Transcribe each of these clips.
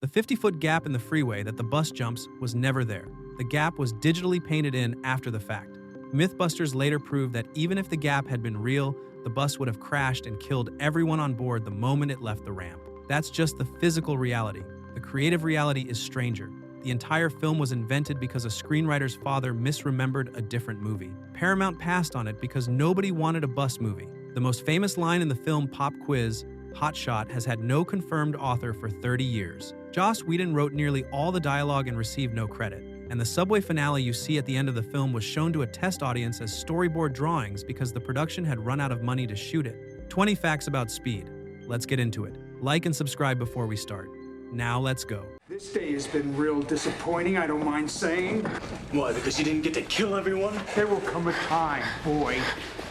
The 50-foot gap in the freeway that the bus jumps was never there. The gap was digitally painted in after the fact. Mythbusters later proved that even if the gap had been real, the bus would have crashed and killed everyone on board the moment it left the ramp. That's just the physical reality. The creative reality is stranger. The entire film was invented because a screenwriter's father misremembered a different movie. Paramount passed on it because nobody wanted a bus movie. The most famous line in the film Pop Quiz, Hotshot, has had no confirmed author for 30 years. Joss Whedon wrote nearly all the dialogue and received no credit. And the subway finale you see at the end of the film was shown to a test audience as storyboard drawings because the production had run out of money to shoot it. 20 facts about Speed. Let's get into it. Like and subscribe before we start. Now let's go. This day has been real disappointing, I don't mind saying. Why, because you didn't get to kill everyone? There will come a time, boy,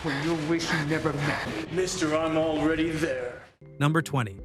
when you'll wish you never met me. Mister, I'm already there. Number 20.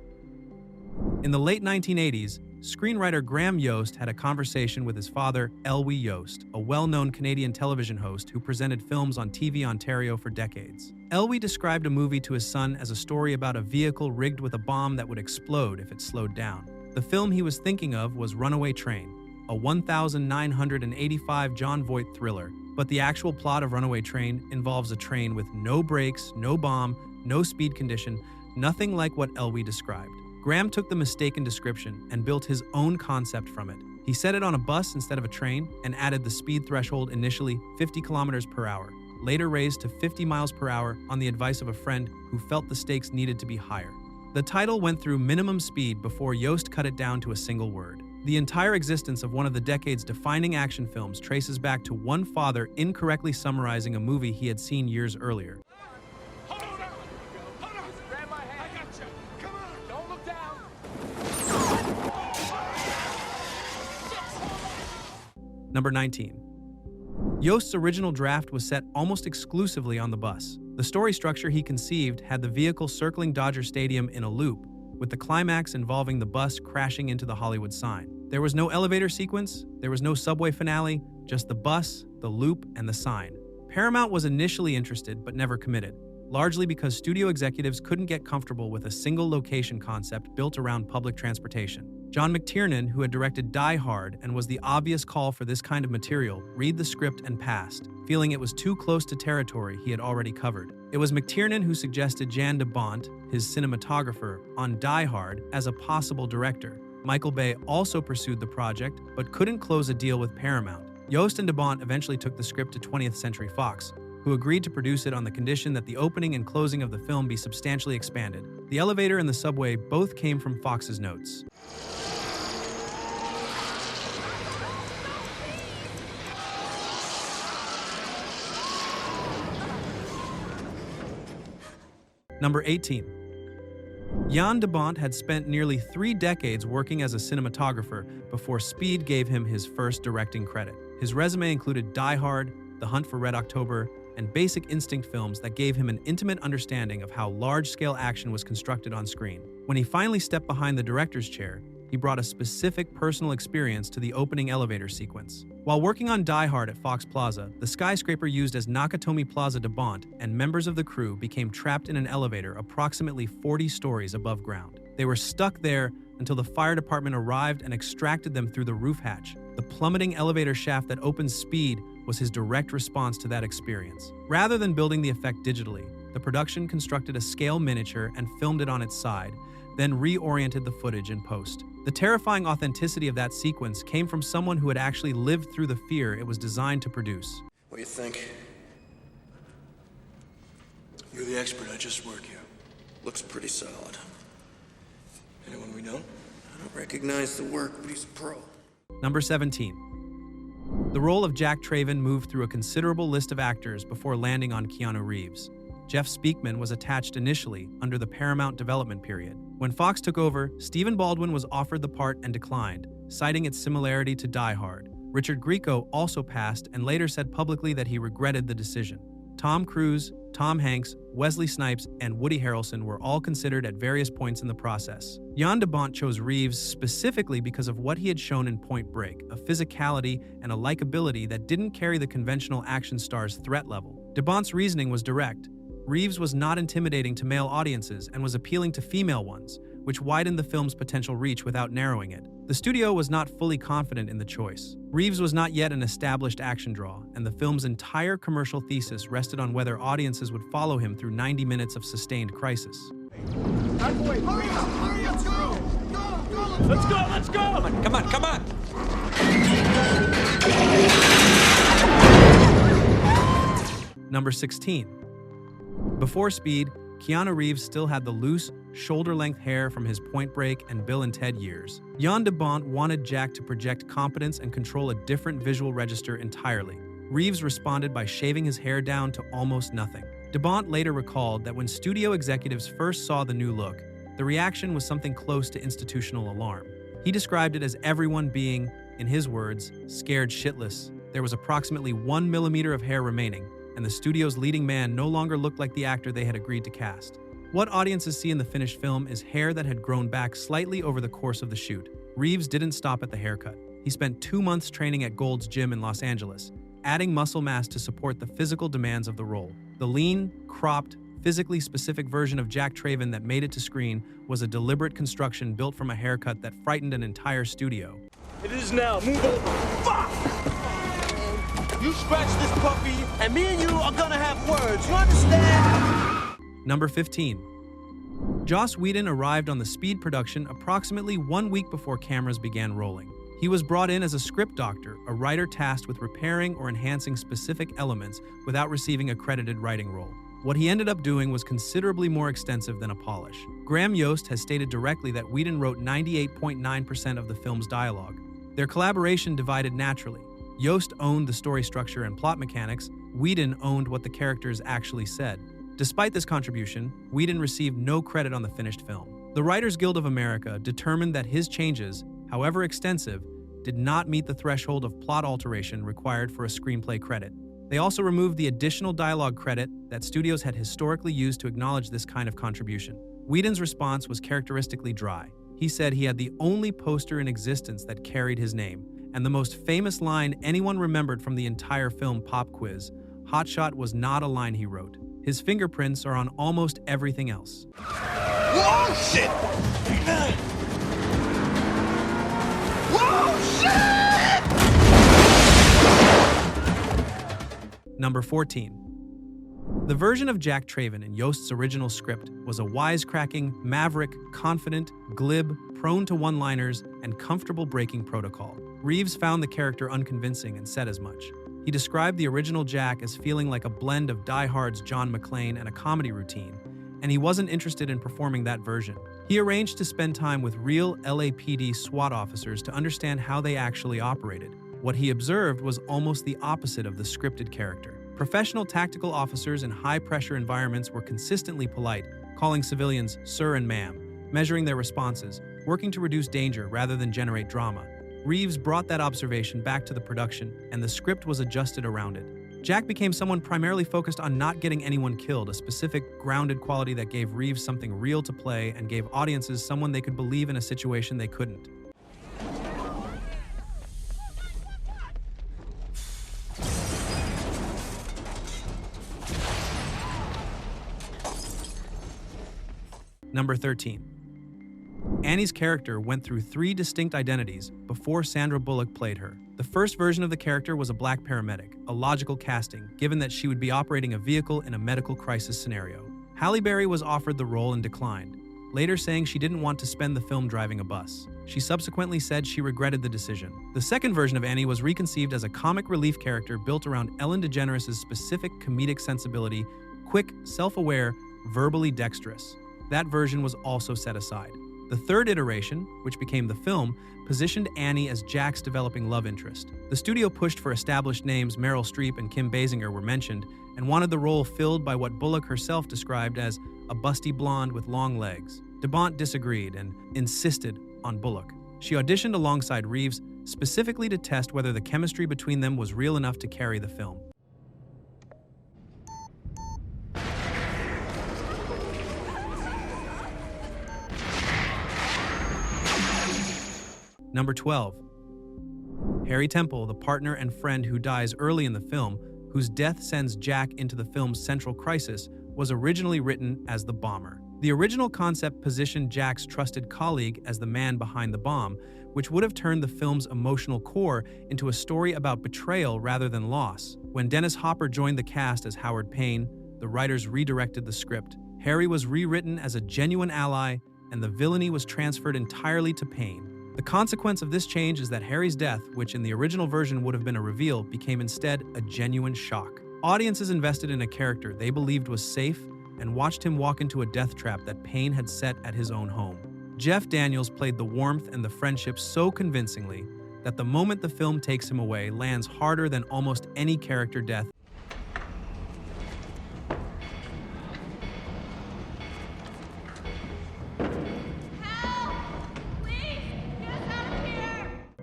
In the late 1980s, screenwriter Graham Yost had a conversation with his father, Elwy Yost, a well-known Canadian television host who presented films on TV Ontario for decades. Elwy described a movie to his son as a story about a vehicle rigged with a bomb that would explode if it slowed down. The film he was thinking of was Runaway Train, a 1985 Jon Voight thriller, but the actual plot of Runaway Train involves a train with no brakes, no bomb, no speed condition, nothing like what Elwy described. Graham took the mistaken description and built his own concept from it. He set it on a bus instead of a train and added the speed threshold, initially 50 kilometers per hour, later raised to 50 miles per hour on the advice of a friend who felt the stakes needed to be higher. The title went through minimum speed before Yost cut it down to a single word. The entire existence of one of the decade's defining action films traces back to one father incorrectly summarizing a movie he had seen years earlier. Hold on! Hold on! Grab my hand. I got you. Come on! Don't look down. Number 19. Yost's original draft was set almost exclusively on the bus. The story structure he conceived had the vehicle circling Dodger Stadium in a loop, with the climax involving the bus crashing into the Hollywood sign. There was no elevator sequence, there was no subway finale, just the bus, the loop, and the sign. Paramount was initially interested but never committed, largely because studio executives couldn't get comfortable with a single location concept built around public transportation. John McTiernan, who had directed Die Hard and was the obvious call for this kind of material, read the script and passed, feeling it was too close to territory he had already covered. It was McTiernan who suggested Jan de Bont, his cinematographer, on Die Hard as a possible director. Michael Bay also pursued the project, but couldn't close a deal with Paramount. Yost and de Bont eventually took the script to 20th Century Fox, who agreed to produce it on the condition that the opening and closing of the film be substantially expanded. The elevator and the subway both came from Fox's notes. Number 18. Jan de Bont had spent nearly 3 decades working as a cinematographer before Speed gave him his first directing credit. His resume included Die Hard, The Hunt for Red October, and Basic Instinct films that gave him an intimate understanding of how large-scale action was constructed on screen. When he finally stepped behind the director's chair, he brought a specific personal experience to the opening elevator sequence. While working on Die Hard at Fox Plaza, the skyscraper used as Nakatomi Plaza de Bont and members of the crew became trapped in an elevator approximately 40 stories above ground. They were stuck there until the fire department arrived and extracted them through the roof hatch. The plummeting elevator shaft that opened Speed was his direct response to that experience. Rather than building the effect digitally, the production constructed a scale miniature and filmed it on its side, then reoriented the footage in post. The terrifying authenticity of that sequence came from someone who had actually lived through the fear it was designed to produce. What do you think? You're the expert, I just work here. Looks pretty solid. Anyone we know? I don't recognize the work, but he's a pro. Number 17. The role of Jack Traven moved through a considerable list of actors before landing on Keanu Reeves. Jeff Speakman was attached initially under the Paramount development period. When Fox took over, Stephen Baldwin was offered the part and declined, citing its similarity to Die Hard. Richard Grieco also passed and later said publicly that he regretted the decision. Tom Cruise, Tom Hanks, Wesley Snipes, and Woody Harrelson were all considered at various points in the process. Jan de Bont chose Reeves specifically because of what he had shown in Point Break, a physicality and a likability that didn't carry the conventional action star's threat level. De Bont's reasoning was direct. Reeves was not intimidating to male audiences and was appealing to female ones, which widened the film's potential reach without narrowing it. The The studio was not fully confident in the choice. Reeves was not yet an established action draw, and the film's entire commercial thesis rested on whether audiences would follow him through 90 minutes of sustained crisis. Hurry up, go! Let's go! Come on! Number 16. Before Speed, Keanu Reeves still had the loose, shoulder-length hair from his Point Break and Bill and Ted years. Jan de Bont wanted Jack to project competence and control a different visual register entirely. Reeves responded by shaving his hair down to almost nothing. De Bont later recalled that when studio executives first saw the new look, the reaction was something close to institutional alarm. He described it as everyone being, in his words, scared shitless. There was approximately 1 millimeter of hair remaining, and the studio's leading man no longer looked like the actor they had agreed to cast. What audiences see in the finished film is hair that had grown back slightly over the course of the shoot. Reeves didn't stop at the haircut. He spent 2 months training at Gold's Gym in Los Angeles, adding muscle mass to support the physical demands of the role. The lean, cropped, physically specific version of Jack Traven that made it to screen was a deliberate construction built from a haircut that frightened an entire studio. It is now. Move over. Fuck! You scratch this puppy, and me and you are gonna have words. You understand? Number 15. Joss Whedon arrived on the Speed production approximately 1 week before cameras began rolling. He was brought in as a script doctor, a writer tasked with repairing or enhancing specific elements without receiving a credited writing role. What he ended up doing was considerably more extensive than a polish. Graham Yost has stated directly that Whedon wrote 98.9% of the film's dialogue. Their collaboration divided naturally. Yost owned the story structure and plot mechanics, Whedon owned what the characters actually said. Despite this contribution, Whedon received no credit on the finished film. The Writers Guild of America determined that his changes, however extensive, did not meet the threshold of plot alteration required for a screenplay credit. They also removed the additional dialogue credit that studios had historically used to acknowledge this kind of contribution. Whedon's response was characteristically dry. He said he had the only poster in existence that carried his name, and the most famous line anyone remembered from the entire film Pop Quiz, Hotshot, was not a line he wrote. His fingerprints are on almost everything else. Whoa, shit! Whoa, shit! Number 14. The version of Jack Traven in Yost's original script was a wisecracking, maverick, confident, glib, prone to one-liners, and comfortable breaking protocol. Reeves found the character unconvincing and said as much. He described the original Jack as feeling like a blend of Die Hard's John McClane and a comedy routine, and he wasn't interested in performing that version. He arranged to spend time with real LAPD SWAT officers to understand how they actually operated. What he observed was almost the opposite of the scripted character. Professional tactical officers in high-pressure environments were consistently polite, calling civilians sir and ma'am, measuring their responses, working to reduce danger rather than generate drama. Reeves brought that observation back to the production, and the script was adjusted around it. Jack became someone primarily focused on not getting anyone killed, a specific, grounded quality that gave Reeves something real to play and gave audiences someone they could believe in a situation they couldn't. Number 13. Annie's character went through 3 distinct identities before Sandra Bullock played her. The first version of the character was a black paramedic, a logical casting, given that she would be operating a vehicle in a medical crisis scenario. Halle Berry was offered the role and declined, later saying she didn't want to spend the film driving a bus. She subsequently said she regretted the decision. The second version of Annie was reconceived as a comic relief character built around Ellen DeGeneres' specific comedic sensibility, quick, self-aware, verbally dexterous. That version was also set aside. The third iteration, which became the film, positioned Annie as Jack's developing love interest. The studio pushed for established names. Meryl Streep and Kim Basinger were mentioned, and wanted the role filled by what Bullock herself described as a busty blonde with long legs. De Bont disagreed and insisted on Bullock. She auditioned alongside Reeves, specifically to test whether the chemistry between them was real enough to carry the film. Number 12. Harry Temple, the partner and friend who dies early in the film, whose death sends Jack into the film's central crisis, was originally written as the bomber. The original concept positioned Jack's trusted colleague as the man behind the bomb, which would have turned the film's emotional core into a story about betrayal rather than loss. When Dennis Hopper joined the cast as Howard Payne, the writers redirected the script. Harry was rewritten as a genuine ally, and the villainy was transferred entirely to Payne. The consequence of this change is that Harry's death, which in the original version would have been a reveal, became instead a genuine shock. Audiences invested in a character they believed was safe and watched him walk into a death trap that Payne had set at his own home. Jeff Daniels played the warmth and the friendship so convincingly that the moment the film takes him away lands harder than almost any character death.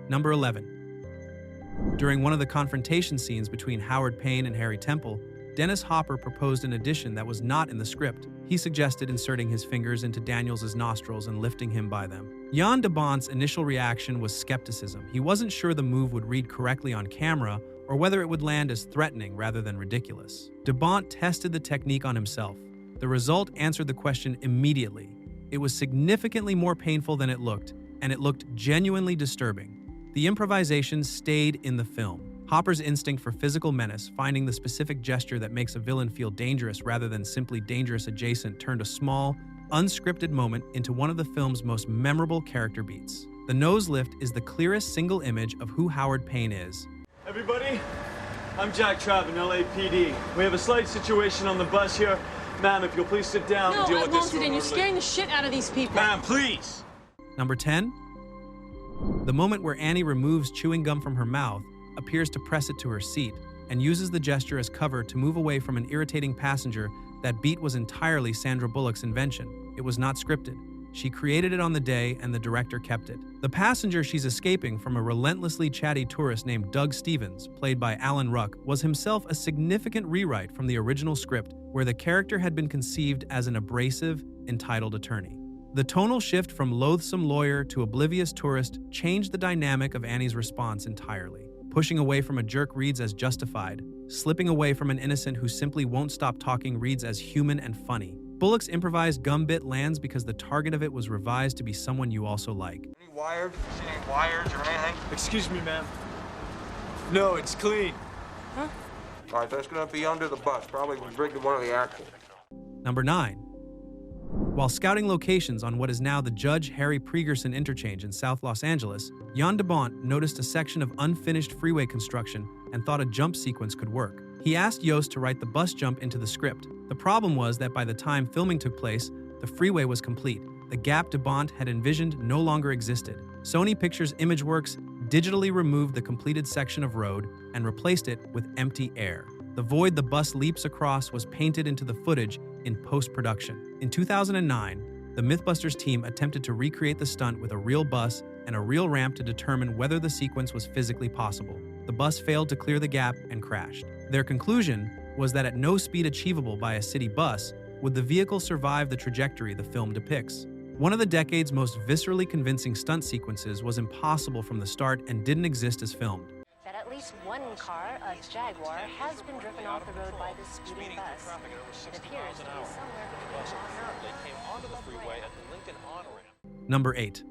Number 11. During one of the confrontation scenes between Howard Payne and Harry Temple, Dennis Hopper proposed an addition that was not in the script. He suggested inserting his fingers into Daniels' nostrils and lifting him by them. Jan de Bont's initial reaction was skepticism. He wasn't sure the move would read correctly on camera or whether it would land as threatening rather than ridiculous. De Bont tested the technique on himself. The result answered the question immediately. It was significantly more painful than it looked, and it looked genuinely disturbing. The improvisation stayed in the film. Hopper's instinct for physical menace, finding the specific gesture that makes a villain feel dangerous rather than simply dangerous adjacent, turned a small, unscripted moment into one of the film's most memorable character beats. The nose lift is the clearest single image of who Howard Payne is. Everybody, I'm Jack Traven, LAPD. We have a slight situation on the bus here. Ma'am, if you'll please sit down and deal with this. No, I won't sit in. You're scaring the shit out of these people. Ma'am, please! Number 10. The moment where Annie removes chewing gum from her mouth, appears to press it to her seat, and uses the gesture as cover to move away from an irritating passenger. That beat was entirely Sandra Bullock's invention. It was not scripted. She created it on the day, and the director kept it. The passenger she's escaping from, a relentlessly chatty tourist named Doug Stevens, played by Alan Ruck, was himself a significant rewrite from the original script, where the character had been conceived as an abrasive, entitled attorney. The tonal shift from loathsome lawyer to oblivious tourist changed the dynamic of Annie's response entirely. Pushing away from a jerk reads as justified. Slipping away from an innocent who simply won't stop talking reads as human and funny. Bullock's improvised gum bit lands because the target of it was revised to be someone you also like. Any wired? See any wires or anything? Excuse me, ma'am. No, it's clean. All right, that's gonna be under the bus. Probably rigged to one of the axles. Number 9. While scouting locations on what is now the Judge Harry Pregerson interchange in South Los Angeles, Jan de Bont noticed a section of unfinished freeway construction and thought a jump sequence could work. He asked Yost to write the bus jump into the script. The problem was that by the time filming took place, the freeway was complete. The gap de Bont had envisioned no longer existed. Sony Pictures Imageworks digitally removed the completed section of road and replaced it with empty air. The void the bus leaps across was painted into the footage in post-production. In 2009, the Mythbusters team attempted to recreate the stunt with a real bus and a real ramp to determine whether the sequence was physically possible. The bus failed to clear the gap and crashed. Their conclusion was that at no speed achievable by a city bus would the vehicle survive the trajectory the film depicts. One of the decade's most viscerally convincing stunt sequences was impossible from the start and didn't exist as filmed. That at least one car, a Jaguar, has been driven off the road by this speeding bus. It appears to be somewhere between Number 8.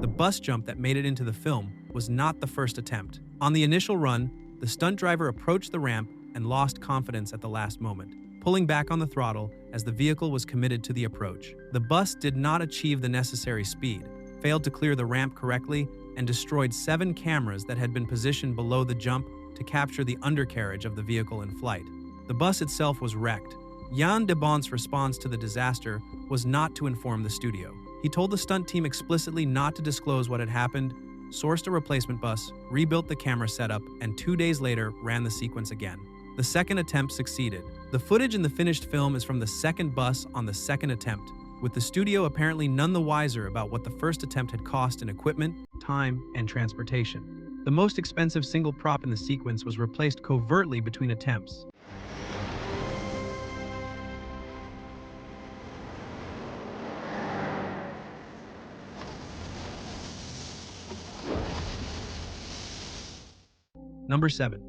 The bus jump that made it into the film was not the first attempt. On the initial run, the stunt driver approached the ramp and lost confidence at the last moment, pulling back on the throttle as the vehicle was committed to the approach. The bus did not achieve the necessary speed, failed to clear the ramp correctly, and destroyed 7 cameras that had been positioned below the jump to capture the undercarriage of the vehicle in flight. The bus itself was wrecked. Jan de Bont's response to the disaster was not to inform the studio. He told the stunt team explicitly not to disclose what had happened, sourced a replacement bus, rebuilt the camera setup, and 2 days later ran the sequence again. The second attempt succeeded. The footage in the finished film is from the second bus on the second attempt, with the studio apparently none the wiser about what the first attempt had cost in equipment, time, and transportation. The most expensive single prop in the sequence was replaced covertly between attempts. Number 7.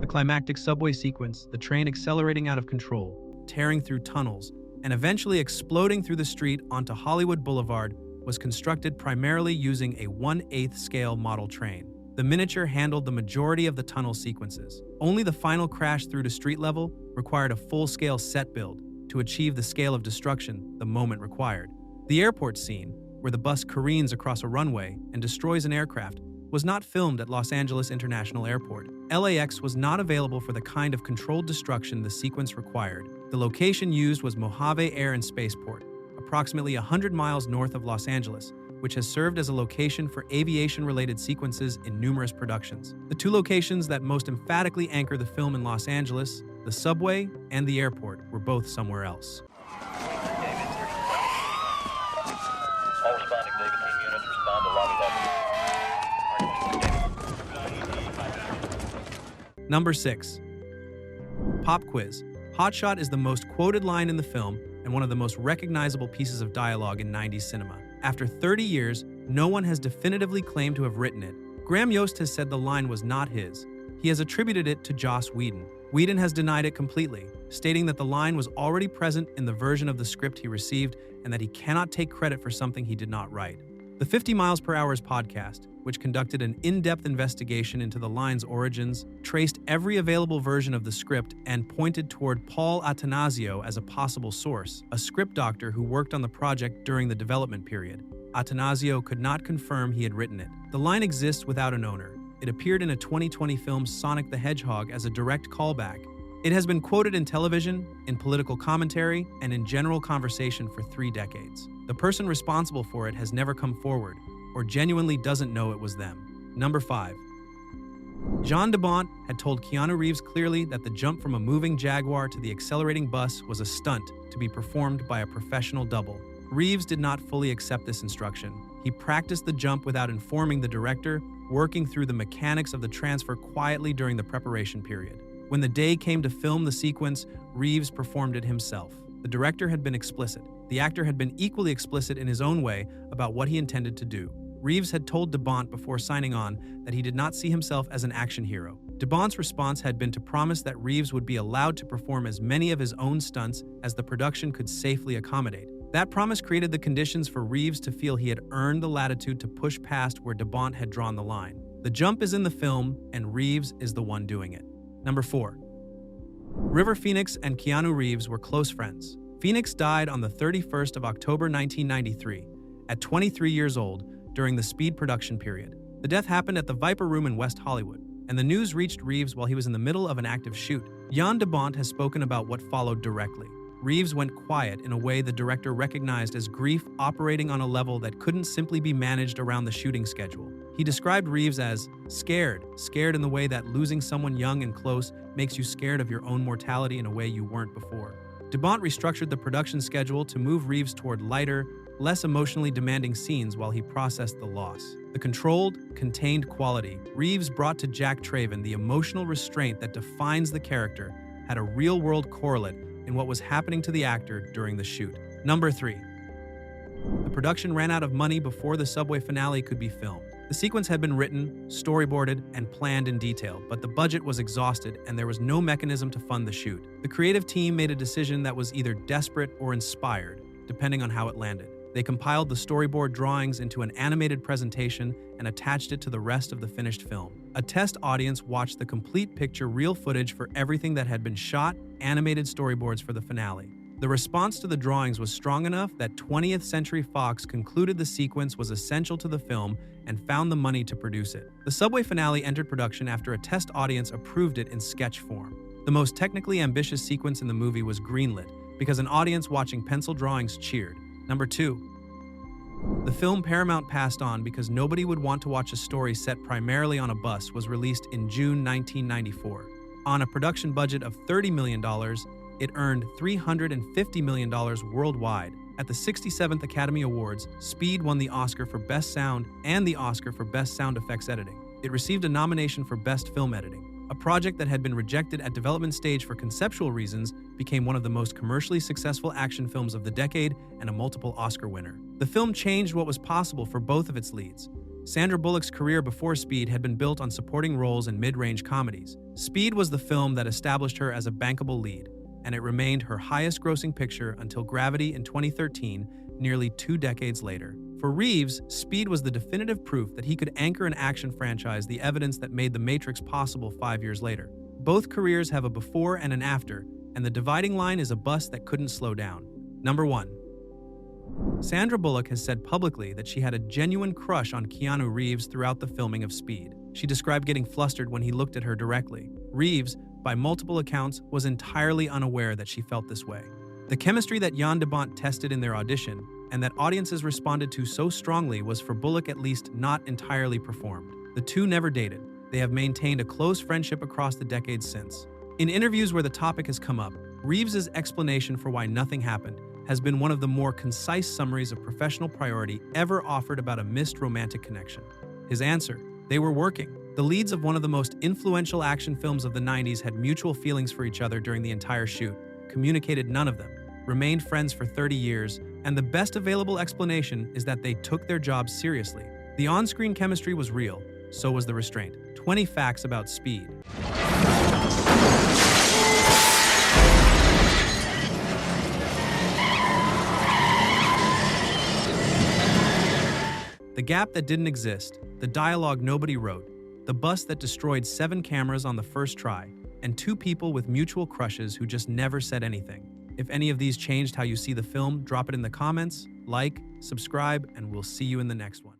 The climactic subway sequence, the train accelerating out of control, tearing through tunnels, and eventually exploding through the street onto Hollywood Boulevard, was constructed primarily using a 1/8 scale model train. The miniature handled the majority of the tunnel sequences. Only the final crash through to street level required a full-scale set build to achieve the scale of destruction the moment required. The airport scene, where the bus careens across a runway and destroys an aircraft, was not filmed at Los Angeles International Airport. LAX was not available for the kind of controlled destruction the sequence required. The location used was Mojave Air and Spaceport, approximately 100 miles north of Los Angeles, which has served as a location for aviation-related sequences in numerous productions. The two locations that most emphatically anchor the film in Los Angeles, the subway and the airport, were both somewhere else. All responding David team units respond to lobby level. Number 6. Pop quiz. Hotshot is the most quoted line in the film and one of the most recognizable pieces of dialogue in 90s cinema. After 30 years, no one has definitively claimed to have written it. Graham Yost has said the line was not his. He has attributed it to Joss Whedon. Whedon has denied it completely, stating that the line was already present in the version of the script he received and that he cannot take credit for something he did not write. The 50 Miles Per Hour's podcast, which conducted an in-depth investigation into the line's origins, traced every available version of the script and pointed toward Paul Attanasio as a possible source, a script doctor who worked on the project during the development period. Attanasio could not confirm he had written it. The line exists without an owner. It appeared in a 2020 film Sonic the Hedgehog as a direct callback. It has been quoted in television, in political commentary, and in general conversation for 3 decades. The person responsible for it has never come forward, or genuinely doesn't know it was them. Number 5. Jean de Bont had told Keanu Reeves clearly that the jump from a moving Jaguar to the accelerating bus was a stunt to be performed by a professional double. Reeves did not fully accept this instruction. He practiced the jump without informing the director, working through the mechanics of the transfer quietly during the preparation period. When the day came to film the sequence, Reeves performed it himself. The director had been explicit. The actor had been equally explicit in his own way about what he intended to do. Reeves had told de Bont before signing on that he did not see himself as an action hero. De Bont's response had been to promise that Reeves would be allowed to perform as many of his own stunts as the production could safely accommodate. That promise created the conditions for Reeves to feel he had earned the latitude to push past where de Bont had drawn the line. The jump is in the film, and Reeves is the one doing it. Number 4. River Phoenix and Keanu Reeves were close friends. Phoenix died on the 31st of October 1993, at 23 years old, during the Speed production period. The death happened at the Viper Room in West Hollywood, and the news reached Reeves while he was in the middle of an active shoot. Jean de Bont has spoken about what followed directly. Reeves went quiet in a way the director recognized as grief operating on a level that couldn't simply be managed around the shooting schedule. He described Reeves as scared in the way that losing someone young and close makes you scared of your own mortality in a way you weren't before. De Bont restructured the production schedule to move Reeves toward lighter, less emotionally demanding scenes while he processed the loss. The controlled, contained quality Reeves brought to Jack Traven, the emotional restraint that defines the character, had a real-world correlate in what was happening to the actor during the shoot. Number 3. The production ran out of money before the subway finale could be filmed. The sequence had been written, storyboarded, and planned in detail, but the budget was exhausted and there was no mechanism to fund the shoot. The creative team made a decision that was either desperate or inspired, depending on how it landed. They compiled the storyboard drawings into an animated presentation and attached it to the rest of the finished film. A test audience watched the complete picture reel footage for everything that had been shot, animated storyboards for the finale. The response to the drawings was strong enough that 20th Century Fox concluded the sequence was essential to the film and found the money to produce it. The subway finale entered production after a test audience approved it in sketch form. The most technically ambitious sequence in the movie was greenlit because an audience watching pencil drawings cheered. Number 2. The film Paramount passed on because nobody would want to watch a story set primarily on a bus was released in June 1994. On a production budget of $30 million, it earned $350 million worldwide. At the 67th Academy Awards, Speed won the Oscar for Best Sound and the Oscar for Best Sound Effects Editing. It received a nomination for Best Film Editing. A project that had been rejected at development stage for conceptual reasons became one of the most commercially successful action films of the decade and a multiple Oscar winner. The film changed what was possible for both of its leads. Sandra Bullock's career before Speed had been built on supporting roles in mid-range comedies. Speed was the film that established her as a bankable lead, and it remained her highest-grossing picture until Gravity in 2013, nearly 2 decades later. For Reeves, Speed was the definitive proof that he could anchor an action franchise, the evidence that made The Matrix possible 5 years later. Both careers have a before and an after, and the dividing line is a bus that couldn't slow down. Number 1. Sandra Bullock has said publicly that she had a genuine crush on Keanu Reeves throughout the filming of Speed. She described getting flustered when he looked at her directly. Reeves, by multiple accounts, was entirely unaware that she felt this way. The chemistry that Jan de Bont tested in their audition, and that audiences responded to so strongly, was for Bullock at least not entirely performed. The two never dated. They have maintained a close friendship across the decades since. In interviews where the topic has come up, Reeves's explanation for why nothing happened has been one of the more concise summaries of professional priority ever offered about a missed romantic connection. His answer: they were working. The leads of one of the most influential action films of the 90s had mutual feelings for each other during the entire shoot, communicated none of them, remained friends for 30 years, and the best available explanation is that they took their jobs seriously. The on-screen chemistry was real, so was the restraint. 20 facts about Speed. The gap that didn't exist, the dialogue nobody wrote, the bus that destroyed 7 cameras on the first try, and 2 people with mutual crushes who just never said anything. If any of these changed how you see the film, drop it in the comments, like, subscribe, and we'll see you in the next one.